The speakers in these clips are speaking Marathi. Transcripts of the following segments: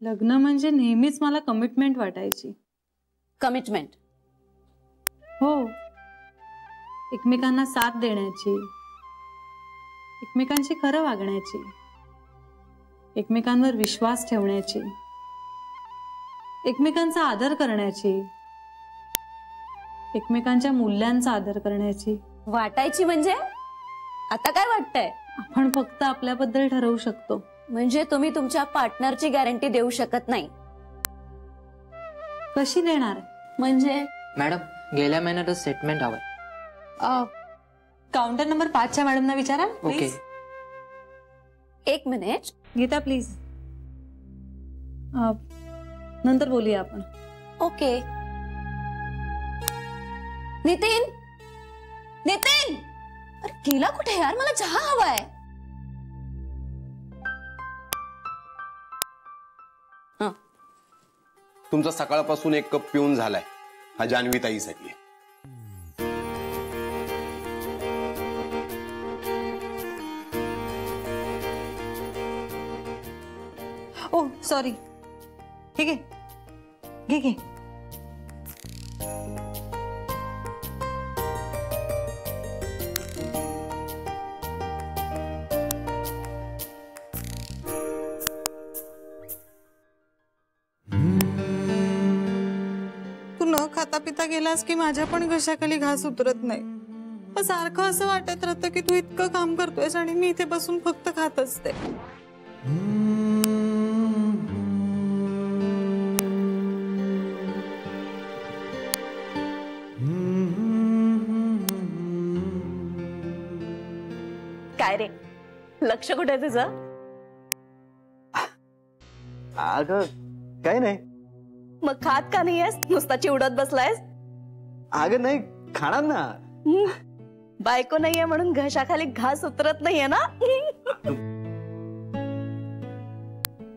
लग्न म्हणजे नेहमीच मला कमिटमेंट वाटायची. कमिटमेंट? हो, एकमेकांना साथ देण्याची, एकमेकांशी खरं वागण्याची, एकमेकांवर विश्वास ठेवण्याची, एकमेकांचा आदर करण्याची, एकमेकांच्या मूल्यांचा आदर करण्याची. वाटायची म्हणजे आता काय वाटतंय? आपण फक्त आपल्याबद्दल ठरवू शकतो. म्हणजे तुम्ही तुमच्या पार्टनरची गॅरंटी देऊ शकत नाही? कशी देणार? म्हणजे मॅडम गेल्या महिन्यातच स्टेटमेंट हवंय. काउंटर नंबर 5च्या मॅडमना विचारा. ओके. एक मिनिट. गीता प्लीज. नंतर बोलूया आपण. ओके. नितीन, नितीन, अरे गेला कुठे यार? मला चहा हवाय. तुमचा सकाळपासून एक कप पिऊन झालाय. हा जान्हवी ताईसाठी. ओ सॉरी. ठीक आहे, घे घे. तू न खाता पिता गेलास की माझ्या पण घशाखाली घास उतरत नाही. पण सारखं असं वाटत राहतं की तू इतकं काम करतोयस आणि मी इथे बसून फक्त खात असते. काय रे, लक्ष कुठे तुझं? अगं काय नाही. मग खात का नाहीयेस? नुसता चिवडत बसलायस? अगं नाही, खाणार ना. बायको नाहीये म्हणून घशाखाली घास उतरत नाहीये ना?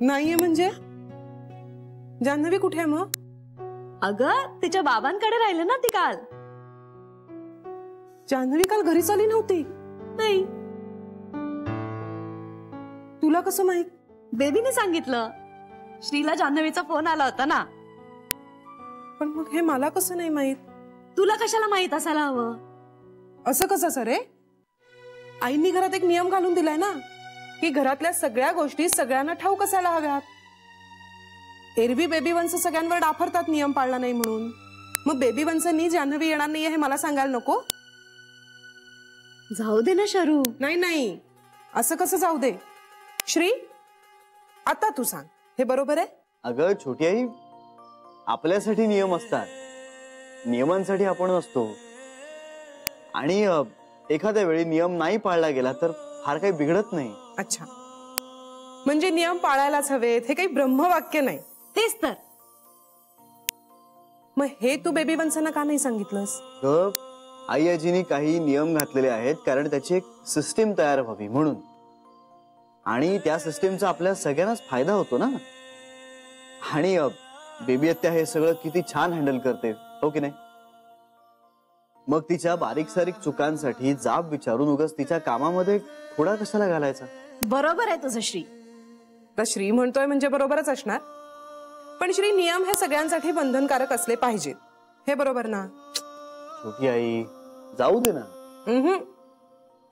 नाहीये म्हणजे? जान्हवी कुठे आहे मग? अगं तिच्या बाबांकडे राहिले ना ती काल. जान्हवी काल घरीच आली नव्हती? नाही. तुला कसं माहित? बेबीने सांगितलं. श्रीला जान्हवीचा फोन आला होता ना. पण मग हे मला कसं नाही माहित? तुला कशाला माहित असायला हवं? असं कसं सर? आईंनी घरात एक नियम घालून दिलाय ना की घरातल्या सगळ्या गोष्टी सगळ्यांना ठाऊक असायला हव्यात. एरवी बेबी वंश सगळ्यांवर डाफरतात नियम पाळला नाही म्हणून. मग बेबी वंशनी जान्हवी येणार नाहीये हे मला सांगायला नको? जाऊ दे ना शरू. नाही नाही, असं कसं जाऊ दे? श्री, आता तू सांग, हे बरोबर आहे? अगं छोटी आई, आपल्यासाठी नियम असतात, नियमांसाठी आपण नसतो. आणि एखाद्या वेळी नियम नाही पाळला गेला तर फार काही बिघडत नाही. अच्छा, म्हणजे नियम पाळायलाच हवेत हे काही ब्रह्मवाक्य नाही. तेच तर. मग हे तू बेबी वंशांना का नाही सांगितलंस? आई आजीनी काही नियम घातलेले आहेत कारण त्याची एक सिस्टीम तयार व्हावी म्हणून. आणि त्या सिस्टीमचा आपल्या सगळ्यांनाच फायदा होतो ना. आणि बेबी आत्या हे सगळं किती छान हँडल करते, हो की नाही? मग तिच्या बारीक सारीक चुकांसाठी जाब विचारून उगाच तिच्या कामामध्ये थोडा कशाला घालायचा? बरोबर आहे तुझं श्री. तर श्री म्हणतोय म्हणजे बरोबरच असणार. पण श्री, नियम हे सगळ्यांसाठी बंधनकारक असले पाहिजेत, हे बरोबर ना? छोटी आई, जाऊ दे ना.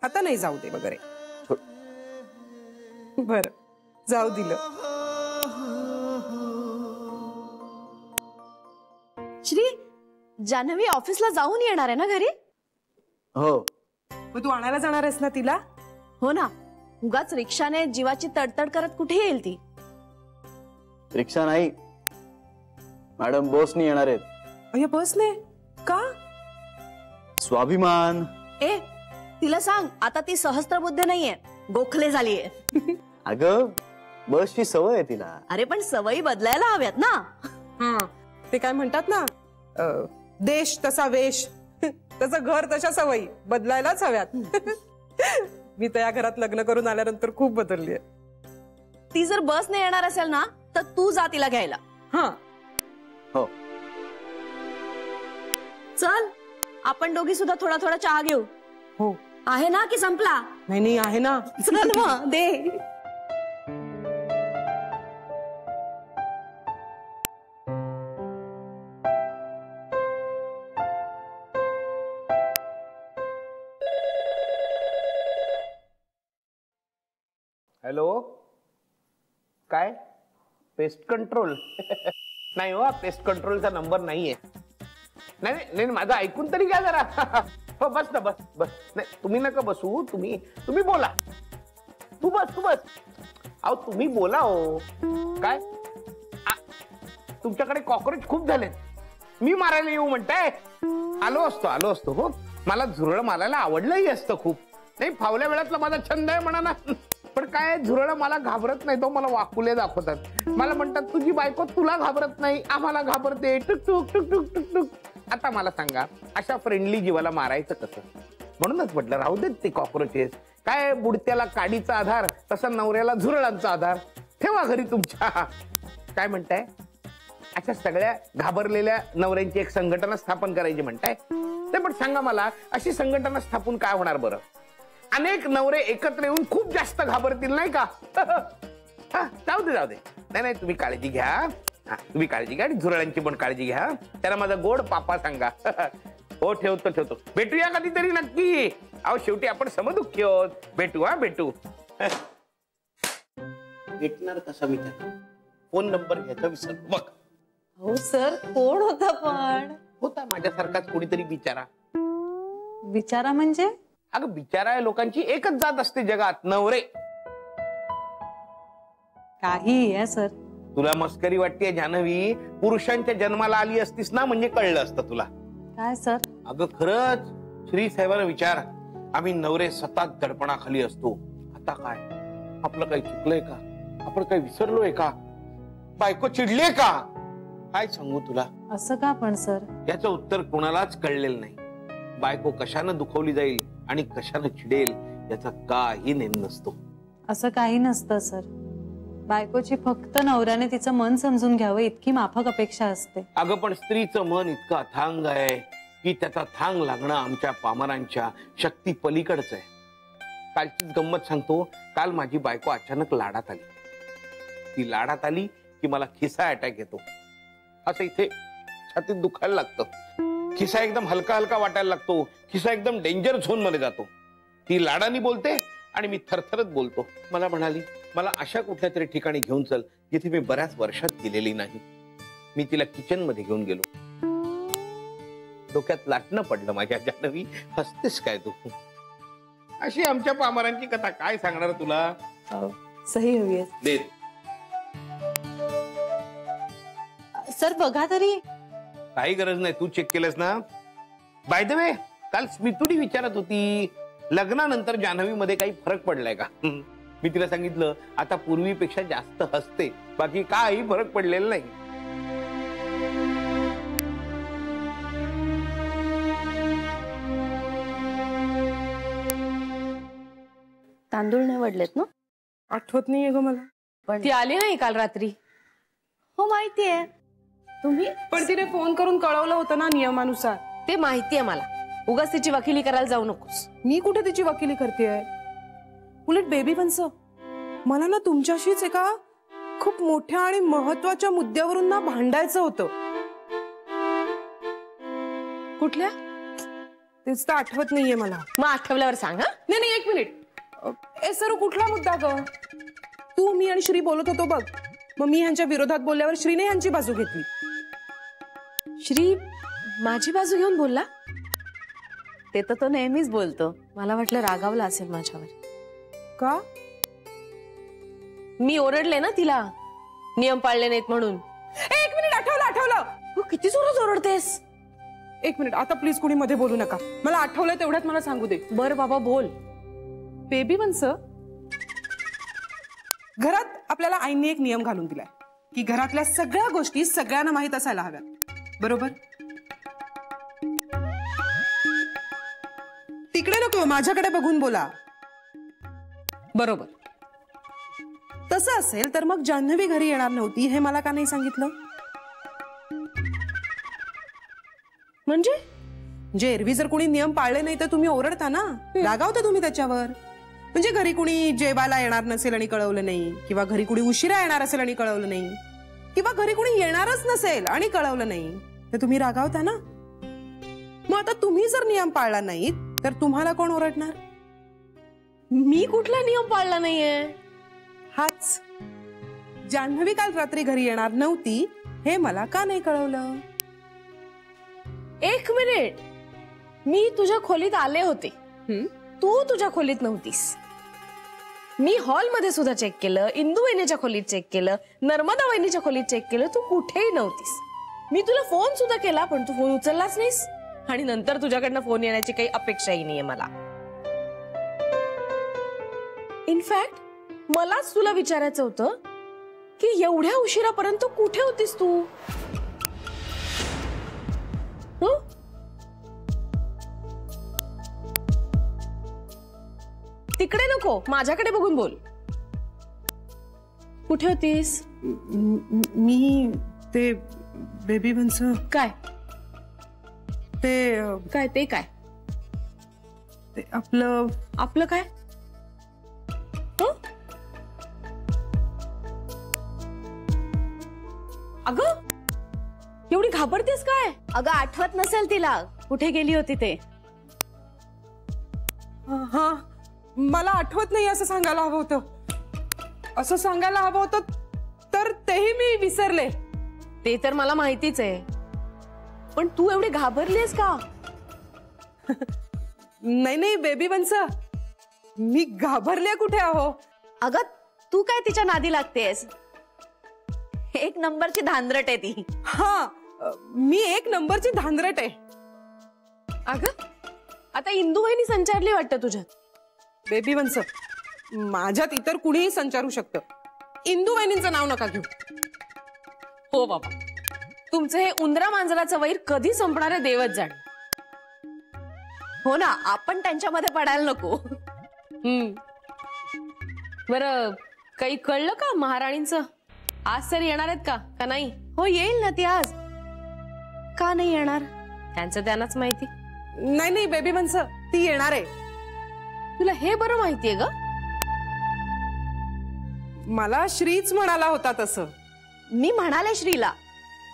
आता नाही जाऊ दे वगैरे. बर, जाऊ दिलं. श्री, जान्हवी ऑफिसला जाऊन येणार आहे ना घरी? हो. मग तू आणायला जाणार आहेस ना तिला? हो ना. उगाच रिक्षाने जीवाची तडतड करत कुठे येईल ती? रिक्षा नाही मॅडम, बसनी येणार आहेत. अय्या, बसने का? स्वाभिमान. ए, तिला सांग आता ती सहस्त्रबुद्ध नाहीये, गोखले झालीये. अगं बसची सवय आहे तिला. अरे पण सवयी बदलायला हव्यात ना. ते काय म्हणतात ना, देश तसा वेश, तसं घर तशा सवयी बदलायलाच हव्यात. मी तर या घरात लग्न करून आल्यानंतर खूप बदलली आहे. ती जर बसने येणार असेल ना तर तू जा तिला घ्यायला. हो. चल, आपण दोघी सुद्धा थोडा थोडा चहा घेऊ. हो. आहे ना की संपला? नाही आहे ना. चल मग दे. हॅलो, काय पेस्ट कंट्रोल? नाही हो, पेस्ट कंट्रोलचा नंबर नाहीये. नाही नाही नाही, माझं ऐकून तरी घ्या जरा. हो बस ना, बस बस. नाही तुम्ही नका बसू, तुम्ही बोला. तू बस. अहो तुम्ही बोला हो. काय तुमच्याकडे कॉक्रोच खूप झाले, मी मारायला येऊ म्हणताय? आलो असतो हो. मला झुरळ मारायला आवडलंही असतं खूप. नाही फावल्या वेळातला माझा छंद आहे म्हणा ना. पण काय झुरळ मला घाबरत नाही, तो मला वाकुले दाखवतात. मला म्हणतात तुझी बायको तुला घाबरत नाही, आम्हाला घाबरते. टुक टुक टुक टुक टुक टुक. आता मला सांगा, अशा फ्रेंडली जीवाला मारायचं कसं? म्हणूनच म्हटलं राहू देत ते कॉक्रोचेस. काय बुडत्याला काडीचा आधार, तसा नवऱ्याला झुरळांचा आधार. ठेवा घरी तुमच्या. काय म्हणताय? अशा सगळ्या घाबरलेल्या नवऱ्यांची एक संघटना स्थापन करायची म्हणताय? ते पण सांगा मला, अशी संघटना स्थापन काय होणार बरं? अनेक नवरे एकत्र येऊन खूप जास्त घाबरतील नाही का? जाऊ दे. नाही तुम्ही काळजी घ्या. तुम्ही काळजी घ्या आणि झुरळांची पण काळजी घ्या. त्याला माझा गोड पापा सांगा. हो ठेवतो. भेटूया कधीतरी नक्की. अहो शेवटी आपण समदुःखी आहोत. भेटू. भेटणार कसा मी त्याला? फोन नंबर घ्यायचा विसरलो बघ. हो सर, कोण होता पण? होता माझ्यासारखाच कोणीतरी बिचारा. विचारा म्हणजे? अगं बिचारा लोकांची एकच जात असते जगात, नवरे. काही आहे सर. तुला मस्करी वाटतेय जान्हवी? पुरुषांच्या जन्माला आली असतीस ना म्हणजे कळलं असतं तुला. काय सर? अगं खरंच श्री साहेबांना विचार. आम्ही नवरे सतत दडपणाखाली असतो. आता काय आपलं काही चुकलंय का? आपण काही विसरलोय का? बायको चिडलीये का? काय सांगू तुला? असं का पण सर? याचं उत्तर कोणालाच कळलेलं नाही. बायको कशानं दुखवली जाईल आणि कशानं चिडेल याचा काही नेम नसतो. असं काही नसतं सर. बायकोची फक्त नवऱ्याने तिचं मन समजून घ्यावं इतकी माफक अपेक्षा असते. अगं पण स्त्रीचं मन इतकं अथांग आहे की त्याचा थांग लागणं आमच्या पामरांच्या शक्ती पलीकडच आहे. कालचीच गंमत सांगतो. काल माझी बायको अचानक लाडात आली. ती लाडात आली की मला खिसा अटॅक येतो. असं इथे छातीत दुखायला लागतं. खिसा एकदम हलका वाटायला लागतो. खिसा एकदम डेंजर झोन मध्ये जातो. ती लाडानी बोलते आणि मी थरथरत बोलतो. मला म्हणाली, मला अशा कुठल्या तरी ठिकाणी घेऊन चल जिथे मी बऱ्याच वर्षात गेलेली नाही. मी तिला किचन मध्ये घेऊन गेलो. डोक्यात लाटणं पडलं माझ्या. जान्हवी हसतेस काय तू? अशी आमच्या पामरांची कथा काय सांगणार तुला. सही हवी आहे दे सर. बघा तरी. काही गरज नाही, तू चेक केलंस ना. बाय द वे, काल स्मितुडी विचारत होती लग्नानंतर जान्हवी मध्ये काही फरक पडलाय का? मी तिला सांगितलं आता पूर्वीपेक्षा जास्त हसते, बाकी काही फरक पडलेला नाही. तांदूळ निवडलेत ना? आठवत नाहीये ग मला. ती आली नाही काल रात्री? हो माहितीये. तुम्ही पण तिने फोन करून कळवलं होतं ना नियमानुसार. ते माहितीये मला. उगाच तिची वकिली करायला जाऊ नकोस. मी कुठे तिची वकिली करतेय? उलट बेबी वंस, मला ना तुमच्याशीच एका खूप मोठ्या आणि महत्वाच्या मुद्द्यावरून ना भांडायचं होतं. कुठल्या? तेच तर आठवत नाहीये मला. मग आठवल्यावर सांग. हा नाही एक मिनिट. ए सर, कुठला मुद्दा ग? तू मी आणि श्री बोलत होतो बघ. मग मी ह्यांच्या विरोधात बोलल्यावर श्रीने ह्यांची बाजू घेतली. श्री माझी बाजू घेऊन बोलला? ते तर तो नेहमीच बोलतो. मला वाटलं रागावला असेल माझ्यावर. का? मी ओरडले ना तिला, नियम पाळले नाहीत म्हणून. एक मिनिट, आठवलं. तू किती जोरात ओरडतेस? एक मिनिट, आता प्लीज कुणी मध्ये बोलू नका. मला आठवलंय तेवढ्यात मला सांगू दे. बर बाबा बोल. बेबी वंस, घरात आपल्याला आईने एक नियम घालून दिलाय की घरातल्या सगळ्या गोष्टी सगळ्यांना माहित असायला हव्यात. बरोबर? तिकडे नको, माझ्याकडे बघून बोला. बरोबर. तसं असेल तर मग जान्हवी घरी येणार नव्हती हे मला का नाही सांगितलं? म्हणजे एरवी जर कोणी नियम पाळले नाही तर तुम्ही ओरडता ना, रागावता तुम्ही त्याच्यावर. म्हणजे घरी कुणी जेवायला येणार नसेल आणि कळवलं नाही, किंवा घरी कुणी उशिरा येणार असेल आणि कळवलं नाही, किंवा घरी कुणी येणारच नसेल आणि कळवलं नाही, तर तुम्ही रागावता ना. मग आता तुम्ही जर नियम पाळला नाही तर तुम्हाला कोण ओरडणार? मी कुठला नियम पाळला नाहीये. हाच. जान्हवी काल रात्री घरी येणार नव्हती हे मला का नाही कळवलं? एक मिनिट, मी तुझ्या खोलीत आले होते, तू तुझ्या खोलीत नव्हतीस. मी हॉलमध्ये सुद्धा चेक केलं, इंदू वहिनीच्या खोलीत चेक केलं, नर्मदा वहिनीच्या खोलीत चेक केलं, तू कुठेही नव्हतीस. मी तुला फोन सुद्धा केला पण तू फोन उचललाच नाहीस. आणि नंतर तुझ्याकडनं फोन येण्याची काही अपेक्षाही नाहीये मला. इनफॅक्ट मलाच तुला विचारायचं होतं की एवढ्या उशिरापर्यंत कुठे होतीस तू? तिकडे नको, माझ्याकडे बघून बोल. कुठे होतीस? मी ते बेबी वंस. काय ते काय ते काय ते आपलं आपलं काय? अगं एवढी घाबरतेस काय? अगं आठवत नसेल तिला कुठे गेली होती ते. हा, मला आठवत नाही असं सांगायला हवं होतं. असं सांगायला हवं होतं तर तेही मी विसरले. ते तर मला माहितीच आहे, पण तू एवढी घाबरलीस का? नाही नाही बेबी वंस, मी घाबरले कुठे आहो? अगं तू काय तिच्या नादी लागतेस? एक नंबरची धांदरट आहे ती. हा, मी एक नंबरची धांदरट आहे. अगं आता इंदू वहिनी संचारली वाटतं तुझ्यात. बेबी वंस, माझ्यात इतर कुणीही संचारू शकतं. इंदू वहिनींचं नाव नका घेऊ. हो बाबा, तुमचं हे उंदरा मांजराचं वैर कधी संपणार आहे देवच जाण. हो ना, आपण त्यांच्यामध्ये पडायला नको. बरं, काही कळलं का महाराणींचं? आज तरी येणार आहेत का नाही? हो येईल ना ती आज. का नाही येणार? त्यांचं त्यांनाच माहिती. नाही नाही बेबी वंस, ती येणार आहे. तुला हे बरं माहितीये ग? मला श्रीच म्हणाला होता तसं. मी म्हणाले श्रीला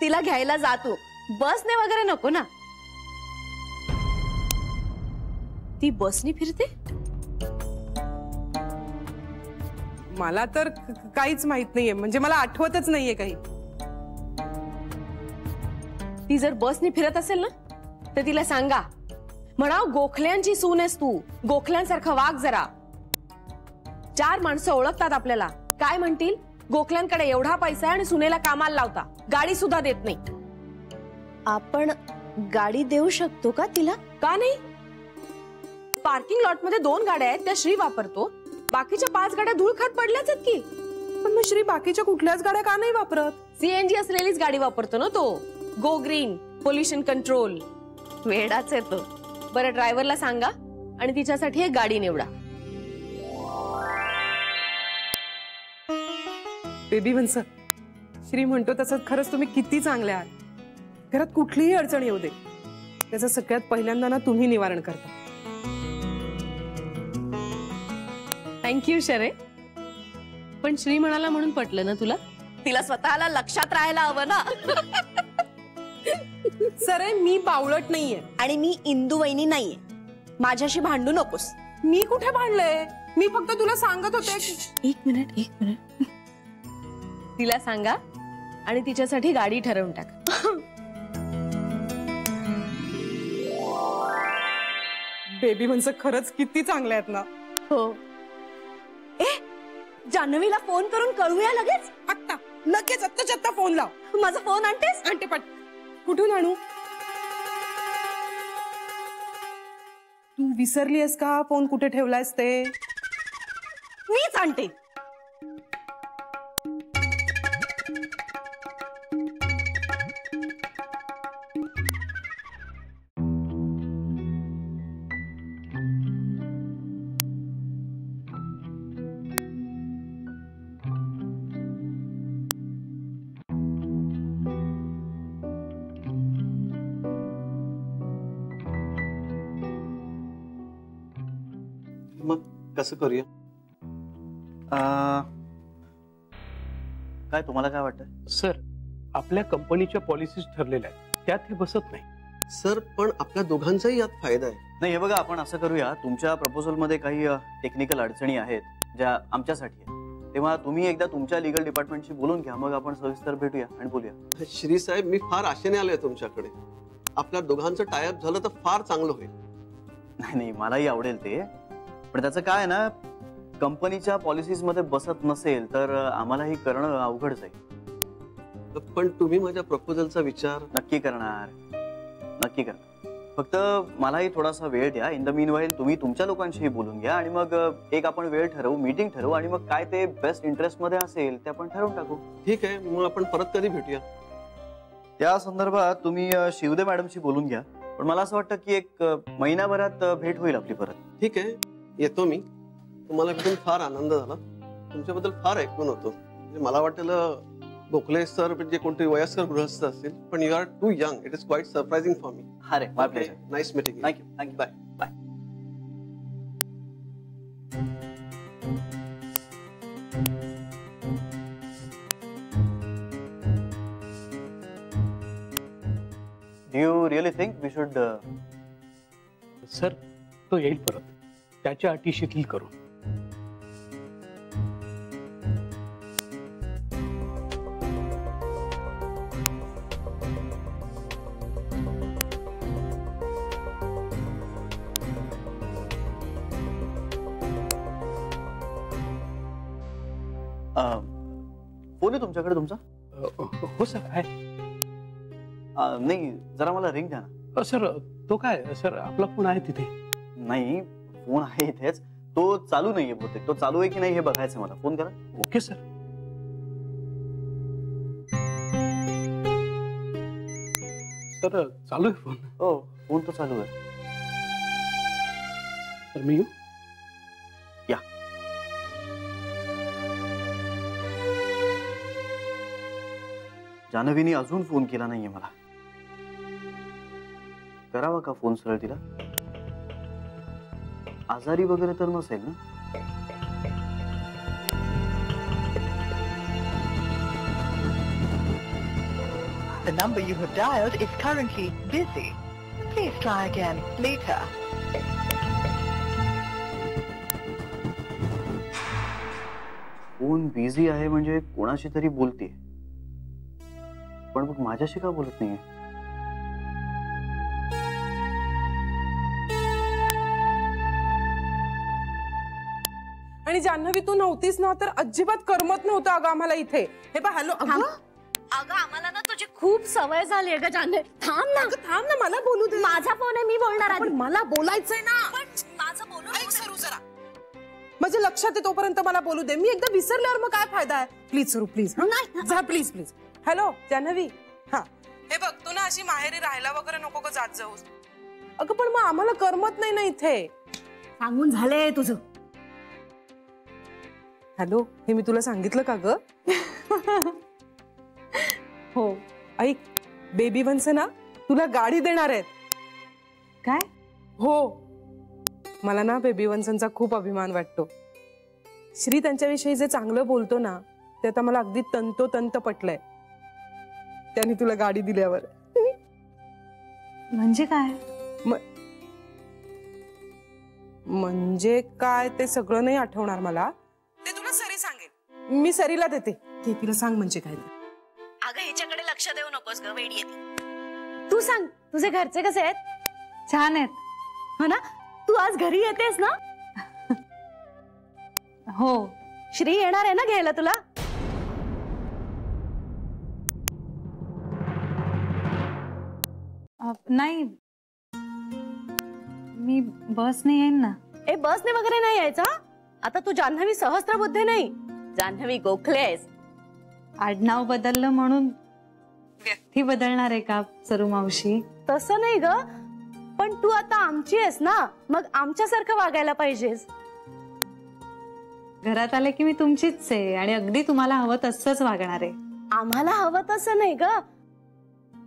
तिला घ्यायला जातो, बसने वगैरे नको ना. ती बसनी फिरते? मला तर काहीच माहित नाहीये, म्हणजे मला आठवतच नाहीये काही. ती जर बसनी फिरत असेल ना तर तिला सांगा, म्हणाव गोखल्यांची सून आहेस तू, गोखल्यांसारखं वाग जरा. 4 माणसं ओळखतात आपल्याला. काय म्हणतील? गोखल्यांकडे एवढा पैसा आहे आणि सुनेला कामाला लावता, गाडी सुद्धा देत नाही. आपण गाडी देऊ शकतो का तिला? का नाही? पार्किंग लॉट मध्ये 2 गाड्या आहेत, त्या श्री वापरतो. बाकीच्या 5 गाड्या धूळ खात पडल्याच आहेत की. पण मग श्री बाकीच्या कुठल्याच गाड्या का नाही वापरत? सीएनजी असलेलीच गाडी वापरतो ना तो. Go green, pollution control. वेडाच आहे तो. बरं, ड्रायव्हरला सांगा आणि तिच्यासाठी एक गाडी निवडा. बेबी वंस, श्री म्हणतो तसंच खरंच तुम्ही किती चांगले आहात. घरात कुठलीही अडचण येऊ दे, त्याचं सगळ्यात पहिल्यांदा ना तुम्ही निवारण करता. थँक्यू शरे. पण श्री म्हणाला म्हणून पटलं ना तुला? तिला स्वतःला लक्षात राहायला हवं ना. सरे, मी बावळट नाहीये आणि मी इंदू वहिनी नाहीये. माझ्याशी भांडू नकोस. मी कुठे भांडले? मी फक्त तुला सांगत होते की. एक मिनिट. तिला सांगा आणि तिच्यासाठी गाडी ठरवून टाक. बेबी वंस खरंच किती चांगले आहेत ना. हो. जान्हवीला फोन करून कळूया लगेच. आत्ता लगेच आत्ताच्या आत्ता फोन लाव. माझा फोन आणतेस? आणते पट. कुठून आणू? तू विसरली आहेस का फोन कुठे ठेवलायस ते? मीच आणते. मग कसं करूया? काय तुम्हाला काय वाटतं? सर, आपल्या कंपनीच्या पॉलिसीज ठरलेल्या आहेत, त्यात हे बसत नाही. सर, पण आपल्या दोघांचाही यात फायदा आहे. नाही, हे बघा, आपण असं करूया, तुमच्या प्रपोजल मध्ये काही टेक्निकल अडचणी आहेत ज्या आमच्यासाठी आहेत. तेव्हा तुम्ही एकदा तुमच्या लिगल डिपार्टमेंटशी बोलून घ्या, मग आपण सविस्तर भेटूया आणि बोलूया. श्री साहेब, मी फार आशेने आलोय तुमच्याकडे. आपल्या दोघांचं टायअप झालं तर फार चांगलं होईल. नाही, मलाही आवडेल ते, पण त्याचं काय ना, कंपनीच्या पॉलिसीज मध्ये बसत नसेल तर आम्हालाही करणं अवघड जाईल. पण तुम्ही माझ्या प्रपोजलचा विचार नक्की करणार. फक्त मलाही थोडासा वेळ द्या. इन द मीन व्हाईल तुम्ही तुमच्या लोकांशीही बोलून घ्या आणि मग एक आपण वेळ ठरवू, मीटिंग ठरवू आणि मग काय ते बेस्ट इंटरेस्ट मध्ये असेल ते आपण ठरवून टाकू. ठीक आहे, मग आपण परत कधी भेटूया? त्या संदर्भात तुम्ही शिवदे मॅडमशी बोलून घ्या, पण मला असं वाटतं की एक महिनाभरात भेट होईल आपली परत. ठीक आहे, येतो मी. तुम्हाला भेटून फार आनंद झाला. तुमच्याबद्दल फार ऐकून होतो. म्हणजे मला वाटलं गोखले सर म्हणजे कोणते वयस्कर गृहस्थ असतील, पण you are too young. It is quite surprising for me. अरे my pleasure. Nice meeting. Thank you. Bye. Do you really think we should sir, तो येईल परत, त्याच्या अटी शिथिल करून. फोन आहे तुमच्याकडे तुमचा? हो सर, आहे. नाही, जरा मला रिंग द्या ना. सर, तो काय सर, आपला फोन आहे तिथे. नाही, फोन आहे इथेच, तो चालू नाहीये बहुतेक. तो चालू आहे की नाही हे बघायचं मला. फोन करा. Okay sir. सर, चालू आहे फोन. हो, फोन तो चालू आहे. तर मी येऊ? या. जान्हवीने अजून फोन केला नाहीये मला. करावा का फोन सरळ तिला? आजारी वगैरे तर नसेल ना? The number you have dialed is currently busy. Please try again later. Phone busy आहे म्हणजे कोणाशी तरी बोलते, पण मग माझ्याशी का बोलत नाहीये? आणि जान्हवी तू नव्हतीस ना तर अजिबात करमत नव्हतं अगं आम्हाला इथे. हे बघ, हॅलो. अगं आम्हाला ना तुझी खूप सवय झाली आहे ग जान्हवी. थांब ना, मला बोलू दे. माझा फोन आहे, मी बोलणार आहे. पण मला बोलायचंय ना. माझं बोलू ऐक सरू जरा. माझ्या लक्षात आहे तोपर्यंत मला बोलू दे. मी एकदा विसरल्यावर मग काय फायदा आहे? प्लीज सरू, प्लीज. जा प्लीज. हॅलो जान्हवी. हा, हे बघ, तू ना अशी माहेरी राहायला वगैरे नको का जात जाऊस. अगं पण मग आम्हाला करमत नाही ना इथे. सांगून झालंय तुझं. हॅलो, हे मी तुला सांगितलं का ग? हो, ऐक, बेबी वन्स ना तुला गाडी देणार आहेत. काय? हो, मला ना बेबी वन्सचा खूप अभिमान वाटतो. श्री त्यांच्याविषयी जे चांगलं बोलतो ना ते आता मला अगदी तंतोतंत पटलंय. त्यांनी तुला गाडी दिल्यावर. म्हणजे काय? म्हणजे काय ते सगळं नाही आठवणार मला. ते तुला सरी सांगेल. मी सरीला देते. ते तिला सांग म्हणजे काय. अगं हिच्याकडे लक्ष देऊ नकोस ग, वेडी येते. तू सांग, तुझे घरचे कसे आहेत? छान आहेत. हो ना? तू आज घरी येतेस ना? हो. श्री येणार आहे ना घ्यायला तुला? नाही, मी बसने येईन ना. ए, बसने वगैरे नाही यायचा. आता तू जान्हवी सहस्त्रबुद्धे नाही, जान्हवी गोखले आहेस. आडनाव बदललं म्हणून व्यक्ती बदलणार आहे का सरू मावशी? तसं नाही ग, पण तू आता आमची आहेस ना, मग आमच्यासारखं वागायला पाहिजेस. घरात आले की मी तुमचीच आहे आणि अगदी तुम्हाला हवं तसंच वागणार आहे. आम्हाला हवं तसं नाही ग,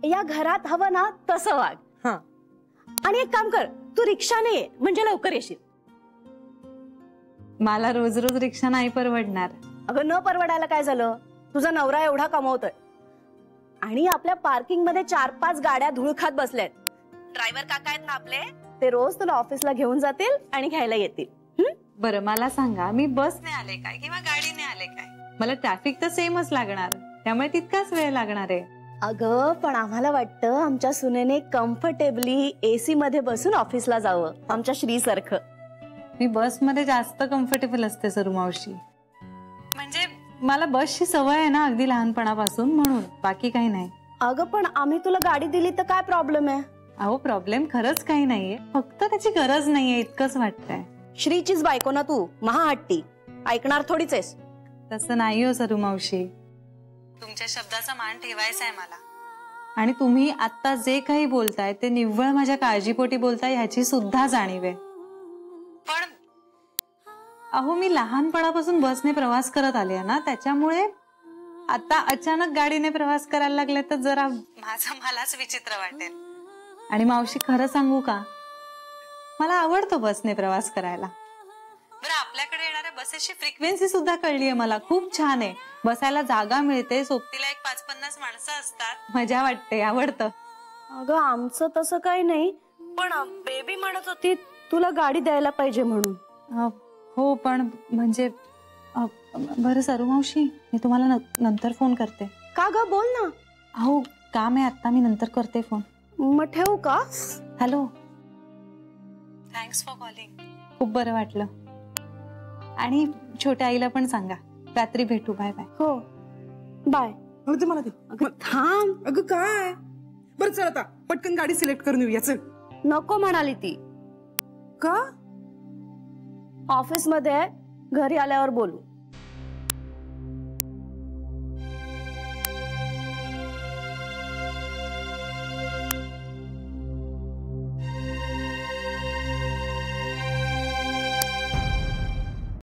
या घरात हवं ना तसं वाग. हा, आणि एक काम कर, तू रिक्षाने ये म्हणजे लवकर येशील. मला रोज रोज रिक्षा नाही परवडणार. अगं न परवडायला काय झालं, तुझा नवरा एवढा कमवतोय आणि आपल्या पार्किंग मध्ये 4-5 गाड्या धूळ खात बसल्यात. ड्रायव्हर काका आहेत ना आपले, ते रोज तुला ऑफिसला घेऊन जातील आणि घ्यायला येतील. बरं मला सांगा, मी बसने आले काय किंवा गाडीने आले काय, मला ट्रॅफिक तर सेमच लागणार, त्यामुळे तितकाच वेळ लागणार आहे. अगं पण आम्हाला वाटतं आमच्या सुनेने कम्फर्टेबली एसी मध्ये बसून ऑफिसला जावं, आमच्या श्री सारखं. मी बसमध्ये जास्त कम्फर्टेबल असते सरू मावशी, म्हणजे मला बसची सवय आहे ना अगदी लहानपणापासून, म्हणून बाकी काही नाही. अगं पण आम्ही तुला गाडी दिली तर काय प्रॉब्लेम आहे? अहो प्रॉब्लेम खरंच काही नाहीये, फक्त त्याची गरज नाहीये इतकंच वाटतंय. श्रीचीच बायको ना तू, महाहट्टी, ऐकणार थोडीच आहेस. तसं नाही हो सरू मावशी, तुमच्या शब्दाचा मान ठेवायचा आहे मला. आणि तुम्ही आता जे काही बोलताय ते निव्वळ माझ्या काळजीपोटी बोलताय ह्याची सुद्धा जाणीव आहे. पण अहो मी लहानपणापासून बसने प्रवास करत आले ना, त्याच्यामुळे आता अचानक गाडीने प्रवास करायला लागले तर जरा माझं मलाच विचित्र वाटेल. आणि मावशी खरं सांगू का, मला आवडतो बसने प्रवास करायला. बरं आपल्याकडे येणाऱ्या बसेसची फ्रिक्वेन्सी सुद्धा कळली आहे मला, खूप छान आहे. बसायला जागा मिळते, सोबतीला एक 5-50 माणसं असतात, मजा वाटते, आवडतं. अगं आमचं तसं काही नाही, पण बेबी म्हणत होती तुला गाडी द्यायला पाहिजे म्हणून. हो पण म्हणजे बरं सरू मावशी, मी तुम्हाला नंतर फोन करते. का ग, बोल ना. अहो काम आहे आता, मी नंतर करते फोन. मग ठेवू का? हॅलो, थँक्स फॉर कॉलिंग, खूप बरं वाटलं. आणि छोट्या आईला पण सांगा, रात्री भेटू. Bye bye. हो बाय. ते मला दे. अगं थांब. अगं काय? बरं चल आता पटकन गाडी सिलेक्ट करून येऊया. चल. नको म्हणाली ती. का? ऑफिस मध्ये घरी आल्यावर बोलू.